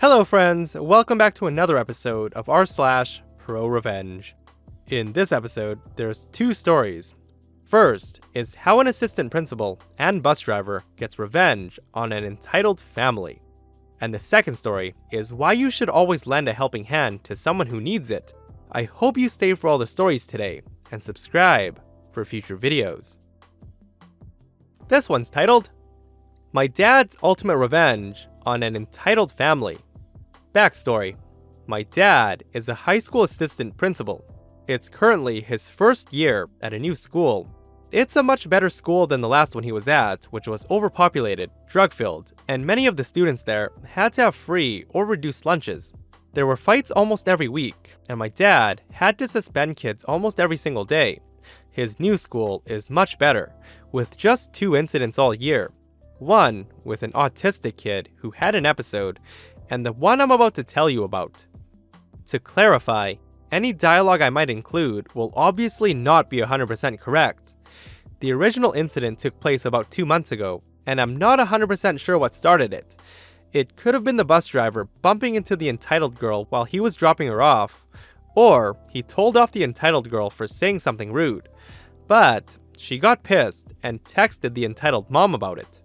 Hello friends, welcome back to another episode of r/ProRevenge. In this episode, there's two stories. First is how an assistant principal and bus driver gets revenge on an entitled family. And the second story is why you should always lend a helping hand to someone who needs it. I hope you stay for all the stories today and subscribe for future videos. This one's titled, My Dad's Ultimate Revenge on an Entitled Family. Backstory: my dad is a high school assistant principal. It's currently his first year at a new school. It's a much better school than the last one he was at, which was overpopulated, drug-filled, and many of the students there had to have free or reduced lunches. There were fights almost every week, and my dad had to suspend kids almost every single day. His new school is much better, with just 2 incidents all year. One with an autistic kid who had an episode, and the one I'm about to tell you about. To clarify, any dialogue I might include will obviously not be 100% correct. The original incident took place about 2 months ago, and I'm not 100% sure what started it. It could have been the bus driver bumping into the entitled girl while he was dropping her off, or he told off the entitled girl for saying something rude. But she got pissed and texted the entitled mom about it.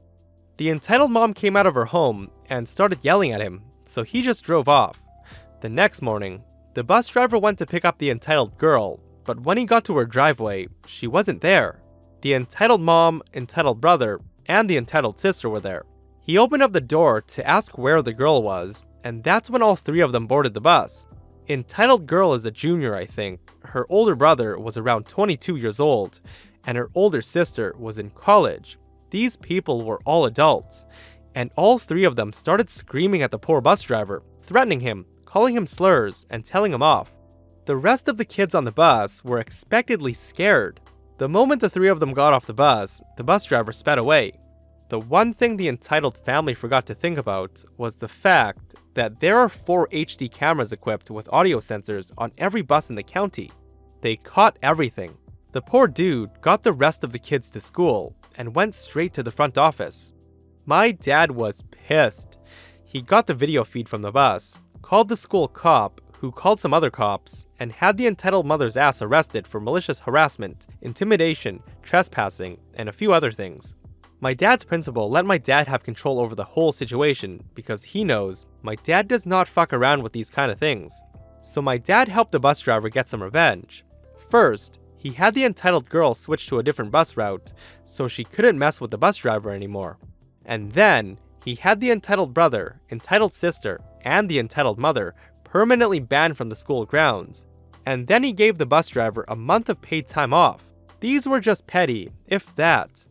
The entitled mom came out of her home and started yelling at him, so he just drove off. The next morning, the bus driver went to pick up the entitled girl, but when he got to her driveway, she wasn't there. The entitled mom, entitled brother, and the entitled sister were there. He opened up the door to ask where the girl was, and that's when all 3 of them boarded the bus. Entitled girl is a junior, I think. Her older brother was around 22 years old, and her older sister was in college. These people were all adults, and all 3 of them started screaming at the poor bus driver, threatening him, calling him slurs, and telling him off. The rest of the kids on the bus were expectedly scared. The moment the 3 of them got off the bus driver sped away. The one thing the entitled family forgot to think about was the fact that there are 4 HD cameras equipped with audio sensors on every bus in the county. They caught everything. The poor dude got the rest of the kids to school and went straight to the front office. My dad was pissed. He got the video feed from the bus, called the school cop, who called some other cops, and had the entitled mother's ass arrested for malicious harassment, intimidation, trespassing, and a few other things. My dad's principal let my dad have control over the whole situation because he knows my dad does not fuck around with these kind of things. So my dad helped the bus driver get some revenge. First, he had the entitled girl switch to a different bus route so she couldn't mess with the bus driver anymore. And then, he had the entitled brother, entitled sister, and the entitled mother permanently banned from the school grounds. And then he gave the bus driver a month of paid time off. These were just petty, if that.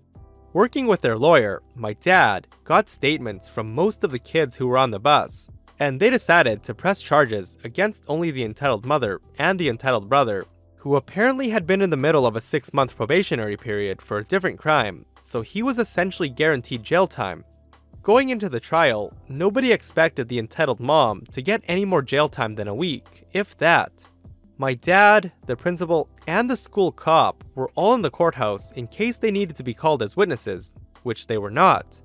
Working with their lawyer, my dad got statements from most of the kids who were on the bus, and they decided to press charges against only the entitled mother and the entitled brother, who apparently had been in the middle of a 6-month probationary period for a different crime, so he was essentially guaranteed jail time. Going into the trial, nobody expected the entitled mom to get any more jail time than a week, if that. My dad, the principal, and the school cop were all in the courthouse in case they needed to be called as witnesses, which they were not.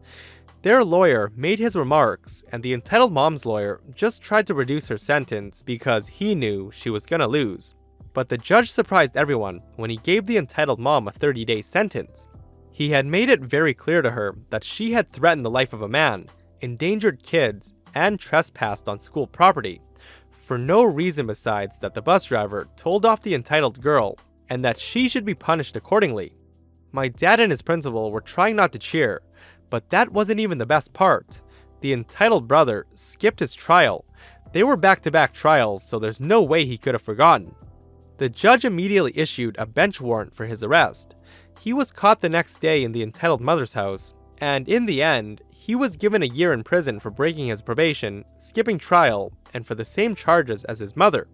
Their lawyer made his remarks, and the entitled mom's lawyer just tried to reduce her sentence because he knew she was gonna lose. But the judge surprised everyone when he gave the entitled mom a 30-day sentence. He had made it very clear to her that she had threatened the life of a man, endangered kids, and trespassed on school property, for no reason besides that the bus driver told off the entitled girl, and that she should be punished accordingly. My dad and his principal were trying not to cheer, but that wasn't even the best part. The entitled brother skipped his trial. They were back-to-back trials, so there's no way he could have forgotten. The judge immediately issued a bench warrant for his arrest. He was caught the next day in the entitled mother's house, and in the end, he was given a year in prison for breaking his probation, skipping trial, and for the same charges as his mother.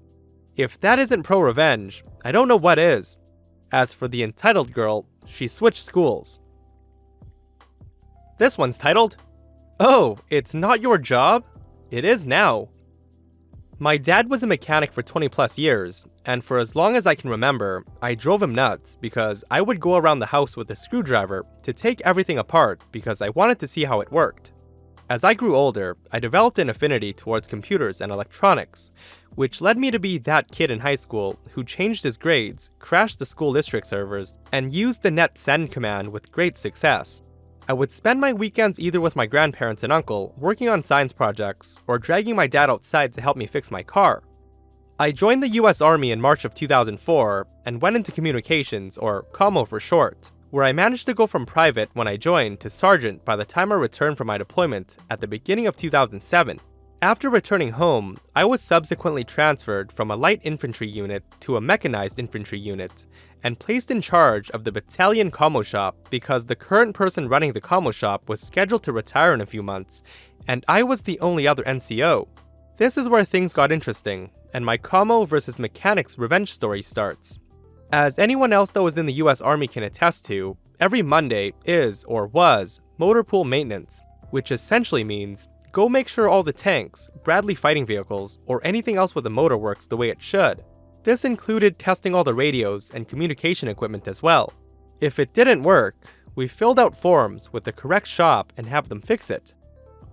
If that isn't pro-revenge, I don't know what is. As for the entitled girl, she switched schools. This one's titled, Oh, It's Not Your Job? It Is Now. My dad was a mechanic for 20 plus years, and for as long as I can remember, I drove him nuts because I would go around the house with a screwdriver to take everything apart because I wanted to see how it worked. As I grew older, I developed an affinity towards computers and electronics, which led me to be that kid in high school who changed his grades, crashed the school district servers, and used the net send command with great success. I would spend my weekends either with my grandparents and uncle, working on science projects, or dragging my dad outside to help me fix my car. I joined the US Army in March of 2004 and went into communications, or commo for short, where I managed to go from private when I joined to sergeant by the time I returned from my deployment at the beginning of 2007. After returning home, I was subsequently transferred from a light infantry unit to a mechanized infantry unit, and placed in charge of the battalion commo shop because the current person running the commo shop was scheduled to retire in a few months, and I was the only other NCO. This is where things got interesting, and my commo versus mechanics revenge story starts. As anyone else that was in the US Army can attest to, every Monday is, or was, motor pool maintenance, which essentially means go make sure all the tanks, Bradley fighting vehicles, or anything else with the motor works the way it should. This included testing all the radios and communication equipment as well. If it didn't work, we filled out forms with the correct shop and have them fix it.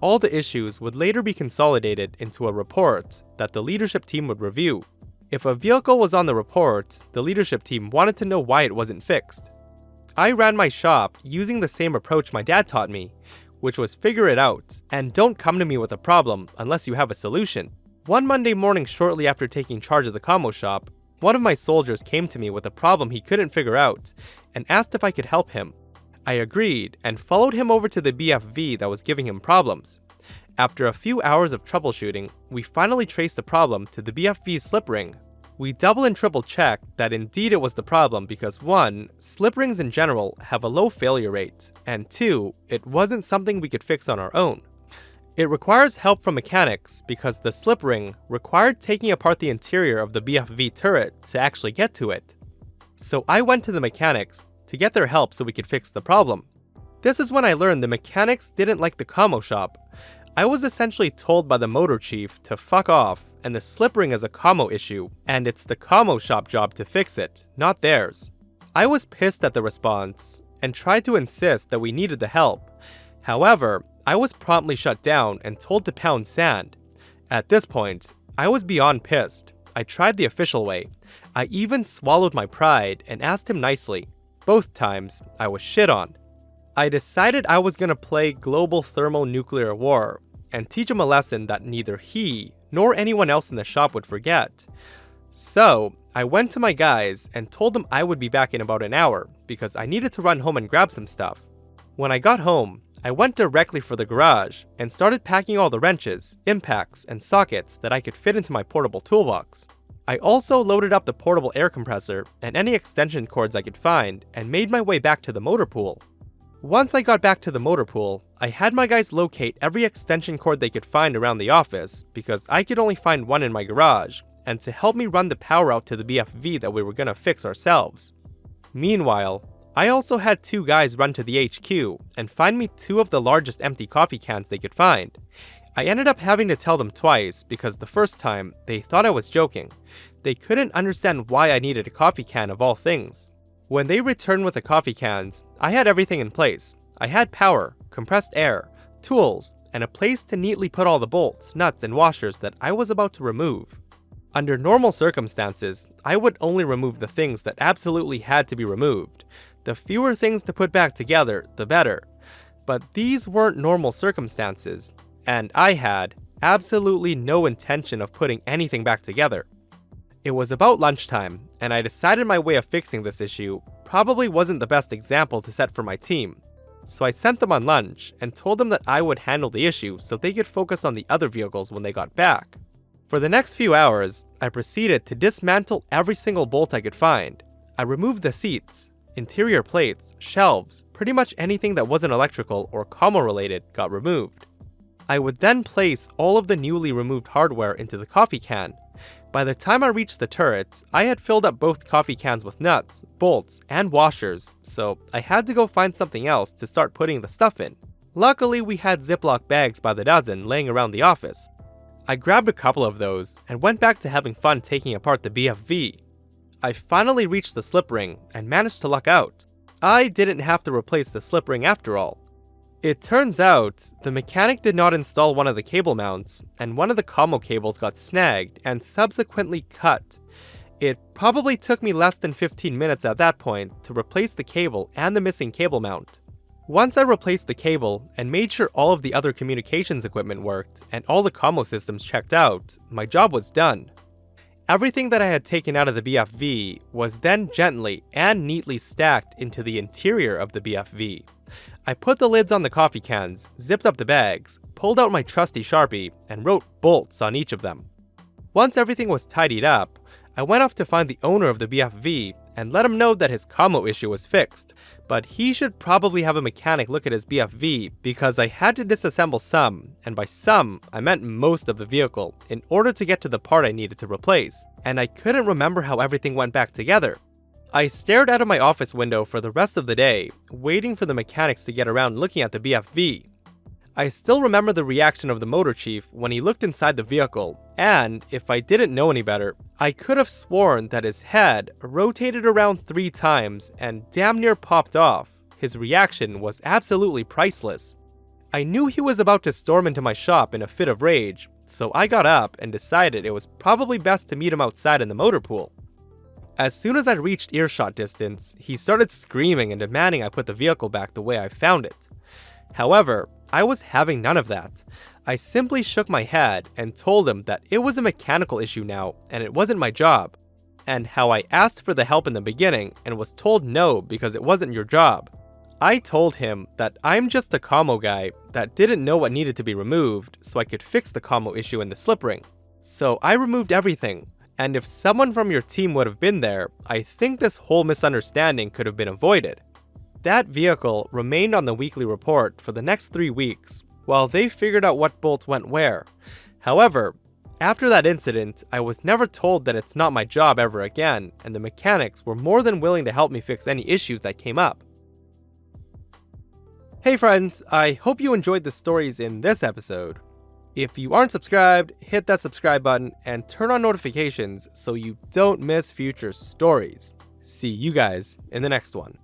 All the issues would later be consolidated into a report that the leadership team would review. If a vehicle was on the report, the leadership team wanted to know why it wasn't fixed. I ran my shop using the same approach my dad taught me, which was figure it out, and don't come to me with a problem unless you have a solution. One Monday morning shortly after taking charge of the commo shop, one of my soldiers came to me with a problem he couldn't figure out, and asked if I could help him. I agreed, and followed him over to the BFV that was giving him problems. After a few hours of troubleshooting, we finally traced the problem to the BFV's slip ring. We double and triple checked that indeed it was the problem because 1. Slip rings in general have a low failure rate, and 2. It wasn't something we could fix on our own. It requires help from mechanics because the slip ring required taking apart the interior of the BFV turret to actually get to it. So I went to the mechanics to get their help so we could fix the problem. This is when I learned the mechanics didn't like the commo shop. I was essentially told by the motor chief to fuck off, and the slip ring is a commo issue, and it's the commo shop job to fix it, not theirs. I was pissed at the response, and tried to insist that we needed the help. However, I was promptly shut down and told to pound sand. At this point, I was beyond pissed. I tried the official way. I even swallowed my pride and asked him nicely. Both times, I was shit on. I decided I was gonna play global thermonuclear war and teach him a lesson that neither he nor anyone else in the shop would forget. So, I went to my guys and told them I would be back in about an hour because I needed to run home and grab some stuff. When I got home, I went directly for the garage and started packing all the wrenches, impacts, and sockets that I could fit into my portable toolbox. I also loaded up the portable air compressor and any extension cords I could find and made my way back to the motor pool. Once I got back to the motor pool, I had my guys locate every extension cord they could find around the office because I could only find one in my garage, and to help me run the power out to the BFV that we were gonna fix ourselves. Meanwhile, I also had 2 guys run to the HQ and find me 2 of the largest empty coffee cans they could find. I ended up having to tell them twice because the first time, they thought I was joking. They couldn't understand why I needed a coffee can of all things. When they returned with the coffee cans, I had everything in place. I had power, compressed air, tools, and a place to neatly put all the bolts, nuts, and washers that I was about to remove. Under normal circumstances, I would only remove the things that absolutely had to be removed. The fewer things to put back together, the better. But these weren't normal circumstances, and I had absolutely no intention of putting anything back together. It was about lunchtime, and I decided my way of fixing this issue probably wasn't the best example to set for my team. So I sent them on lunch and told them that I would handle the issue so they could focus on the other vehicles when they got back. For the next few hours, I proceeded to dismantle every single bolt I could find. I removed the seats, interior plates, shelves, pretty much anything that wasn't electrical or commo related got removed. I would then place all of the newly removed hardware into the coffee can. By the time I reached the turret, I had filled up both coffee cans with nuts, bolts, and washers, so I had to go find something else to start putting the stuff in. Luckily, we had Ziploc bags by the dozen laying around the office. I grabbed a couple of those and went back to having fun taking apart the BFV. I finally reached the slip ring and managed to luck out. I didn't have to replace the slip ring after all. It turns out, the mechanic did not install one of the cable mounts, and one of the commo cables got snagged and subsequently cut. It probably took me less than 15 minutes at that point to replace the cable and the missing cable mount. Once I replaced the cable and made sure all of the other communications equipment worked and all the commo systems checked out, my job was done. Everything that I had taken out of the BFV was then gently and neatly stacked into the interior of the BFV. I put the lids on the coffee cans, zipped up the bags, pulled out my trusty Sharpie, and wrote bolts on each of them. Once everything was tidied up, I went off to find the owner of the BFV and let him know that his commo issue was fixed, but he should probably have a mechanic look at his BFV because I had to disassemble some, and by some, I meant most of the vehicle, in order to get to the part I needed to replace, and I couldn't remember how everything went back together. I stared out of my office window for the rest of the day, waiting for the mechanics to get around looking at the BFV. I still remember the reaction of the motor chief when he looked inside the vehicle, and if I didn't know any better, I could have sworn that his head rotated around 3 times and damn near popped off. His reaction was absolutely priceless. I knew he was about to storm into my shop in a fit of rage, so I got up and decided it was probably best to meet him outside in the motor pool. As soon as I reached earshot distance, he started screaming and demanding I put the vehicle back the way I found it. However, I was having none of that. I simply shook my head and told him that it was a mechanical issue now and it wasn't my job, and how I asked for the help in the beginning and was told no because it wasn't your job. I told him that I'm just a commo guy that didn't know what needed to be removed so I could fix the commo issue in the slip ring. So I removed everything, and if someone from your team would have been there, I think this whole misunderstanding could have been avoided. That vehicle remained on the weekly report for the next 3 weeks, while they figured out what bolts went where. However, after that incident, I was never told that it's not my job ever again, and the mechanics were more than willing to help me fix any issues that came up. Hey friends, I hope you enjoyed the stories in this episode. If you aren't subscribed, hit that subscribe button and turn on notifications so you don't miss future stories. See you guys in the next one.